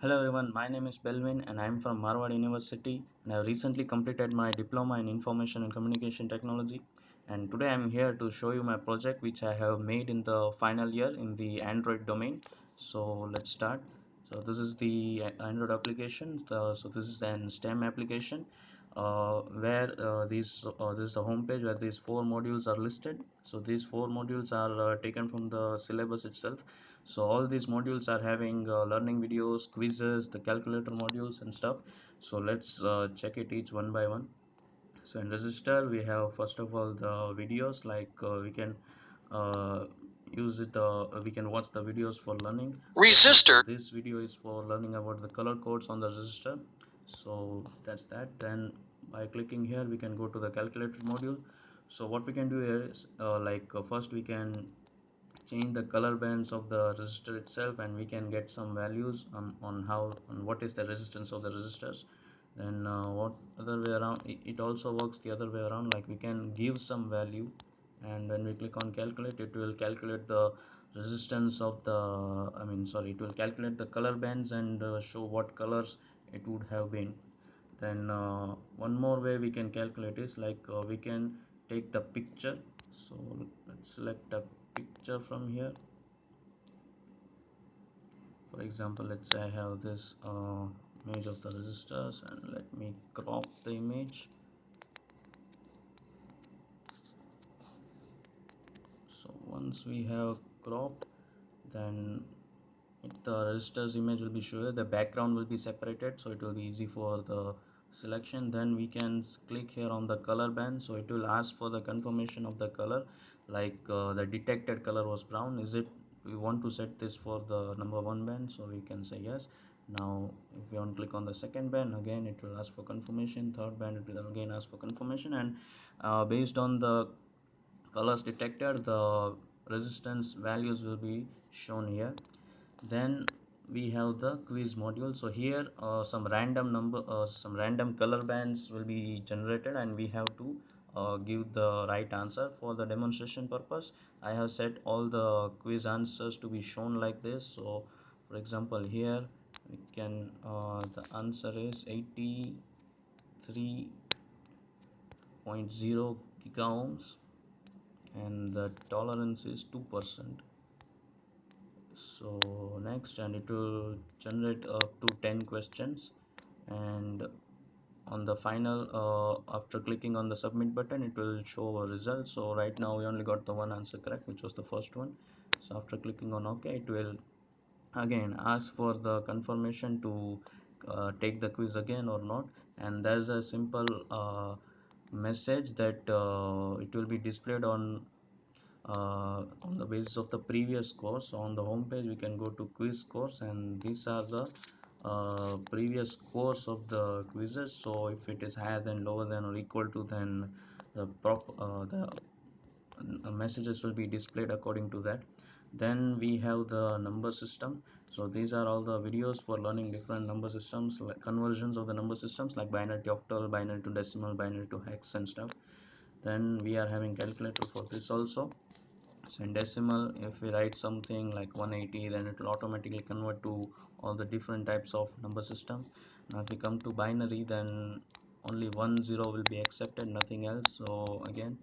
Hello everyone, my name is Belvin and I am from Marwad University and I have recently completed my diploma in Information and Communication Technology, and today I am here to show you my project which I have made in the final year in the Android domain. So let's start. So this is the Android application. So this is an STEM application where this is the home page where these four modules are listed. So these four modules are taken from the syllabus itself. So all these modules are having learning videos, quizzes, the calculator modules and stuff. So let's check it each one by one. So in register we have first of all the videos, like we can uh, use it we can watch the videos for learning. For example, this video is for learning about the color codes on the register. So that's that. Then by clicking here we can go to the calculator module. So what we can do here is first we can change the color bands of the resistor itself, and we can get some values on what is the resistance of the resistors. Then what other way around, it also works the other way around, like we can give some value, and when we click on calculate, it will calculate the resistance of the it will calculate the color bands and show what colors it would have been. Then one more way we can calculate is we can take the picture. So let's select a picture from here. For example, let's say I have this image of the resistors, and let me crop the image. So once we have cropped, then the resistors image will be shown, the background will be separated, so it will be easy for the selection. Then we can click here on the color band, so it will ask for the confirmation of the color, the detected color was brown. Is it, we want to set this for the number one band, so we can say yes. Now if you want to click on the second band, again it will ask for confirmation. Third band, it will again ask for confirmation, and based on the colors detected, the resistance values will be shown here. Then we have the quiz module. So here some random color bands will be generated, and we have to give the right answer. For the demonstration purpose, I have set all the quiz answers to be shown like this. So for example, here we can the answer is 83.0 giga ohms, and the tolerance is 2%. So next, and it will generate up to 10 questions, and on the final after clicking on the submit button, it will show a result. So right now we only got the one answer correct, which was the first one. So after clicking on OK, it will again ask for the confirmation to take the quiz again or not, and there's a simple message that it will be displayed on the basis of the previous course. So on the home page we can go to quiz course, and these are the previous course of the quizzes. So if it is higher than, lower than, or equal to, then the messages will be displayed according to that. Then we have the number system. So these are all the videos for learning different number systems, like conversions of the number systems, like binary to octal, binary to decimal, binary to hex and stuff. Then we are having calculator for this also. So in decimal, if we write something like 180, then it will automatically convert to all the different types of number system. Now if we come to binary, then only 10 will be accepted, nothing else. So again,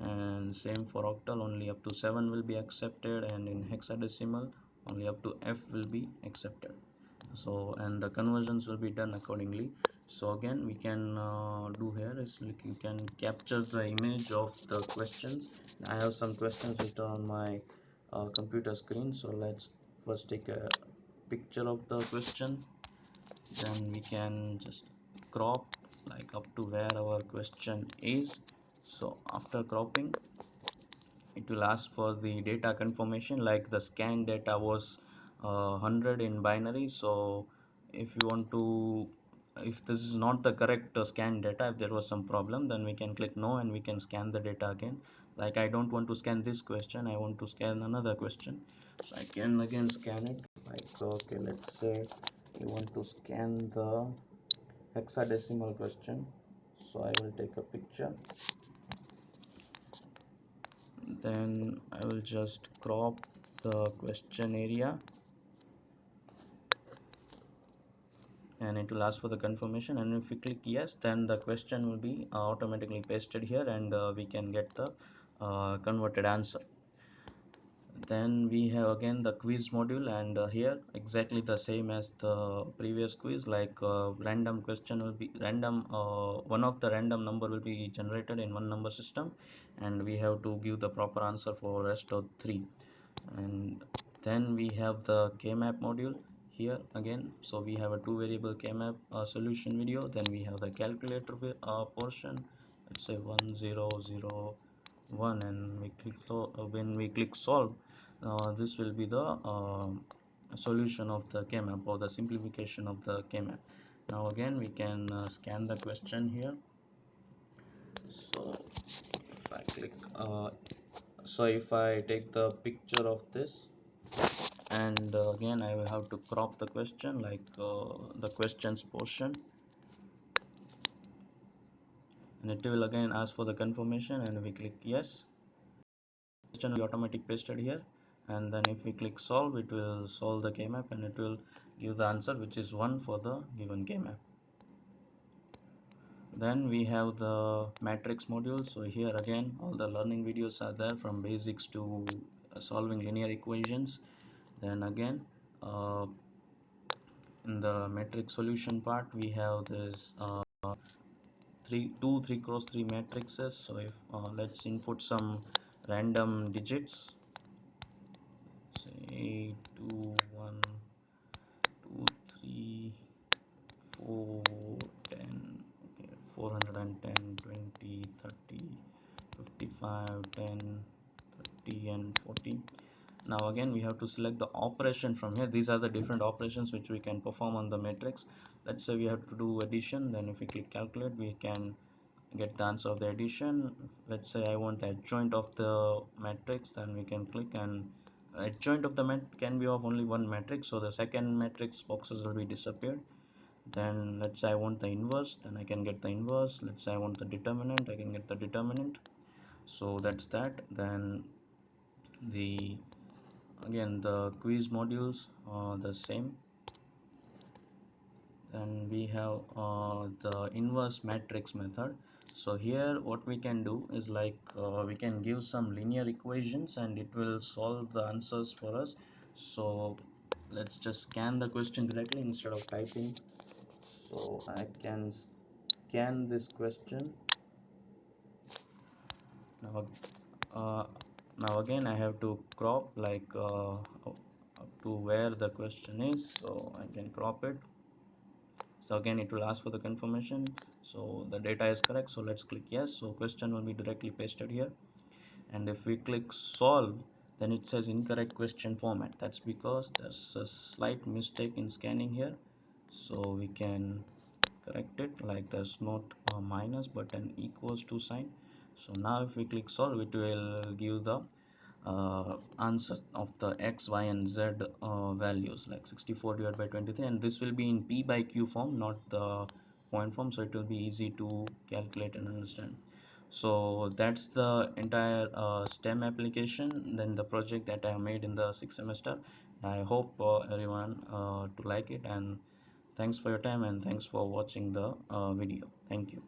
and same for octal, only up to 7 will be accepted, and in hexadecimal only up to F will be accepted. So and the conversions will be done accordingly. So again, we can do here is, like, you can capture the image of the questions. I have some questions written on my computer screen. So let's first take a picture of the question, then we can just crop like up to where our question is. So after cropping, it will ask for the data confirmation, like the scan data was 100 in binary. So if you want to, if this is not the correct scan data, if there was some problem, then we can click no, and we can scan the data again. Like I don't want to scan this question, I want to scan another question, so I can again scan it. Like okay, let's say you want to scan the hexadecimal question, so I will take a picture, then I will just crop the question area. and it will ask for the confirmation, and if we click yes, then the question will be automatically pasted here, and we can get the converted answer. Then we have again the quiz module, and here exactly the same as the previous quiz, like random question will be random, one of the random number will be generated in one number system, and we have to give the proper answer for rest of three. And then we have the K-map module here again. So we have a two variable K-map solution video. Then we have the calculator portion. Let's say 1001, and we click when we click solve, this will be the solution of the K-map, or the simplification of the K-map. Now again we can scan the question here. So if I click if I take the picture of this, and again I will have to crop the question, like the questions portion, and it will again ask for the confirmation, and we click yes. Question will be automatic pasted here, and then if we click solve, it will solve the K-map, and it will give the answer, which is 1 for the given K-map. Then we have the matrix module. So here again all the learning videos are there, from basics to solving linear equations. Then again in the matrix solution part, we have this two 3x3 matrices. So if let's input some random digits, say 2 1 2 3 4 10, okay, 410 20 30 55 10 30 and 40. Now again we have to select the operation from here. These are the different operations which we can perform on the matrix. Let's say we have to do addition, then if we click calculate, we can get the answer of the addition. Let's say I want the adjoint of the matrix, then we can click, and adjoint of the mat can be of only one matrix, so the second matrix boxes will be disappeared. Then let's say I want the inverse, then I can get the inverse. Let's say I want the determinant, I can get the determinant. So that's that. Then the again the quiz modules are the same. Then we have the inverse matrix method. So here what we can do is, like we can give some linear equations, and it will solve the answers for us. So let's just scan the question directly instead of typing. So I can scan this question. Now uh, now again I have to crop, like up to where the question is, so I can crop it. So again it will ask for the confirmation, so the data is correct, so let's click yes. So question will be directly pasted here, and if we click solve, then it says incorrect question format. That's because there's a slight mistake in scanning here, so we can correct it, like there's not a minus but an equals to sign. So now if we click solve, it will give the answer of the x, y and z values, like 64 divided by 23, and this will be in p by q form, not the point form, so it will be easy to calculate and understand. So that's the entire STEM application, then the project that I have made in the sixth semester. I hope everyone to like it, and thanks for your time, and thanks for watching the video. Thank you.